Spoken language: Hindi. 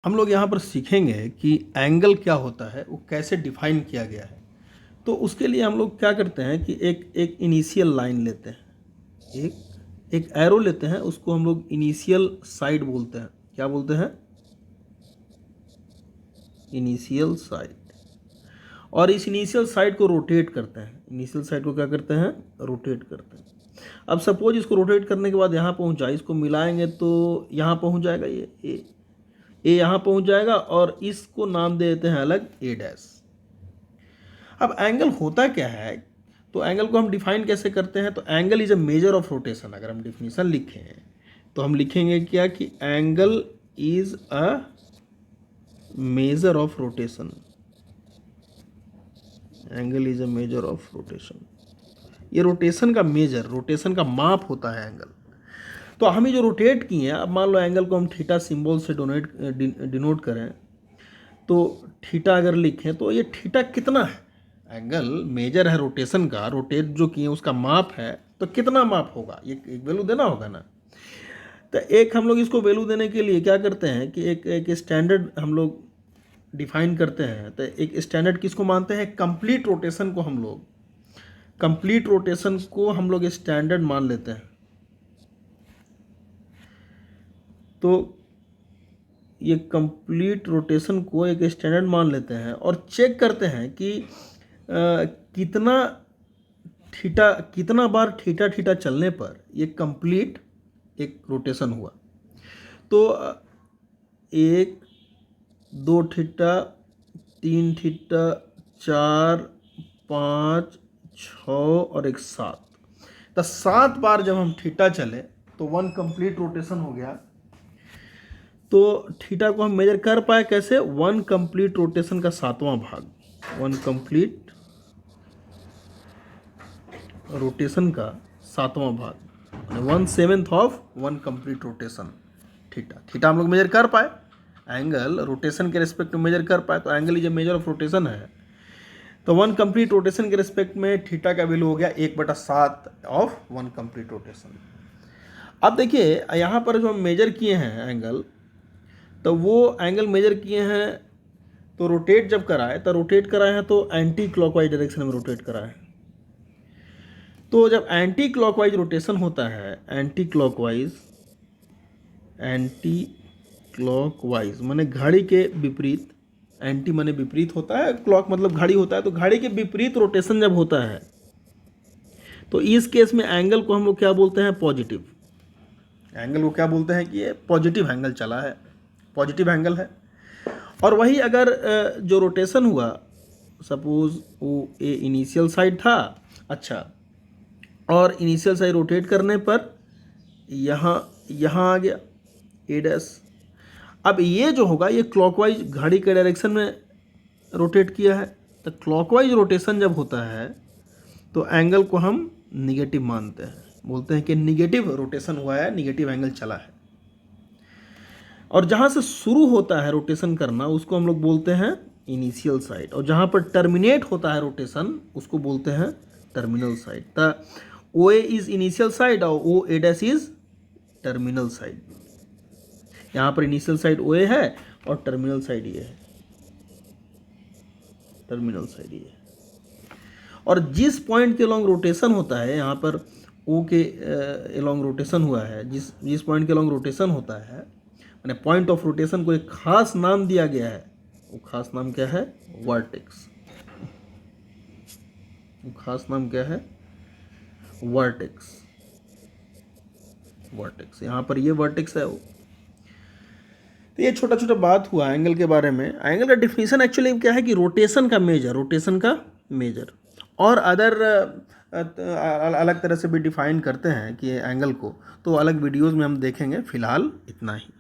हम लोग यहाँ पर सीखेंगे कि एंगल क्या होता है, वो कैसे डिफाइन किया गया है। तो उसके लिए हम लोग क्या करते हैं कि एक इनिशियल लाइन लेते हैं, एक एरो लेते हैं, उसको हम लोग इनिशियल साइड बोलते हैं। क्या बोलते हैं? Initial side. और इस इनिशियल साइड को रोटेट करते हैं। इनिशियल साइड को क्या करते हैं? रोटेट करते हैं। अब सपोज इसको रोटेट करने के बाद यहाँ पहुँचा, इसको मिलाएंगे तो यहाँ पहुँच जाएगा, ये यहाँ पहुँच जाएगा और इसको नाम दे देते हैं अलग ए डैश। अब एंगल होता क्या है, तो एंगल को हम डिफाइन कैसे करते हैं? तो angle is a measure of rotation. अगर हम डिफिनीशन लिखें तो हम लिखेंगे क्या कि angle is a measure of rotation. Angle is a measure of rotation. ये रोटेशन का मेजर, रोटेशन का माप होता है एंगल। तो हम ही जो रोटेट किए हैं, अब मान लो एंगल को हम थीटा सिंबल से डिनोट करें, तो थीटा अगर लिखें तो ये थीटा कितना है? एंगल मेजर है रोटेशन का, रोटेट जो किए उसका माप है, तो कितना माप होगा? ये एक वैल्यू देना होगा ना। तो एक हम लोग इसको वैल्यू देने के लिए क्या करते हैं कि एक स्टैंडर्ड हम लोग डिफाइन करते हैं। तो एक स्टैंडर्ड किसको मानते हैं? कंप्लीट रोटेशन को हम लोग स्टैंडर्ड मान लेते हैं। तो ये कंप्लीट रोटेशन को एक स्टैंडर्ड मान लेते हैं और चेक करते हैं कि कितना बार थीटा चलने पर ये कंप्लीट एक रोटेशन हुआ। तो 1, 2 थीटा, 3 थीटा, 4, 5, 6 और एक 7। तो 7 बार जब हम थीटा चले तो 1 कंप्लीट रोटेशन हो गया। तो थीटा को हम मेजर कर पाए कैसे? 1 कंप्लीट रोटेशन का 7वां भाग, 1 कंप्लीट रोटेशन का 7वां भाग, 1/7 ऑफ 1 कंप्लीट रोटेशन। थीटा हम लोग मेजर कर पाए, एंगल रोटेशन के रिस्पेक्ट में मेजर कर पाए, तो angle is a measure of rotation है। तो 1 कंप्लीट रोटेशन के रिस्पेक्ट में थीटा का वैल्यू हो गया 1/7 ऑफ 1 कंप्लीट रोटेशन। अब देखिए यहाँ पर जो हम मेजर किए हैं एंगल, तो वो एंगल मेजर किए हैं, तो रोटेट जब कराए तो एंटी क्लॉकवाइज डायरेक्शन में रोटेट कराए। तो जब एंटी क्लॉकवाइज रोटेशन होता है, एंटी क्लॉकवाइज माने घड़ी के विपरीत, एंटी माने विपरीत होता है, क्लॉक मतलब घड़ी होता है, तो घड़ी के विपरीत रोटेशन जब होता है तो इस केस में एंगल को हम लोग क्या बोलते हैं? पॉजिटिव। एंगल को क्या बोलते हैं कि ये पॉजिटिव एंगल चला है, पॉजिटिव एंगल है। और वही अगर जो रोटेशन हुआ, सपोज वो ए इनिशियल साइड था, अच्छा, और इनिशियल साइड रोटेट करने पर यहाँ आ गया ए डैश। अब ये जो होगा ये क्लॉकवाइज घड़ी के डायरेक्शन में रोटेट किया है। तो क्लॉकवाइज रोटेशन जब होता है तो एंगल को हम निगेटिव मानते हैं, बोलते हैं कि निगेटिव रोटेशन हुआ है, निगेटिव एंगल चला है। और जहाँ से शुरू होता है रोटेशन करना उसको हम लोग बोलते हैं इनिशियल साइड, और जहाँ पर टर्मिनेट होता है रोटेशन उसको बोलते हैं टर्मिनल साइड। तो ओ ए इज इनिशियल साइड और ओ ए डैश इज टर्मिनल साइड। यहाँ पर इनिशियल साइड ओ ए है और टर्मिनल साइड ये है, टर्मिनल साइड ये है। और जिस पॉइंट के लॉन्ग रोटेशन होता है, यहाँ पर ओ के लॉन्ग रोटेशन हुआ है, जिस पॉइंट के लॉन्ग रोटेशन होता है, मैंने पॉइंट ऑफ रोटेशन को एक खास नाम दिया गया है। वो खास नाम क्या है? वर्टेक्स। वो खास नाम क्या है? वर्टेक्स। वर्टेक्स, यहाँ पर ये वर्टेक्स है वो। तो ये छोटा छोटा बात हुआ एंगल के बारे में। एंगल का डिफिनीशन एक्चुअली क्या है कि रोटेशन का मेजर और अदर अलग तरह से भी डिफाइन करते हैं कि एंगल को, तो अलग वीडियोस में हम देखेंगे। फिलहाल इतना ही।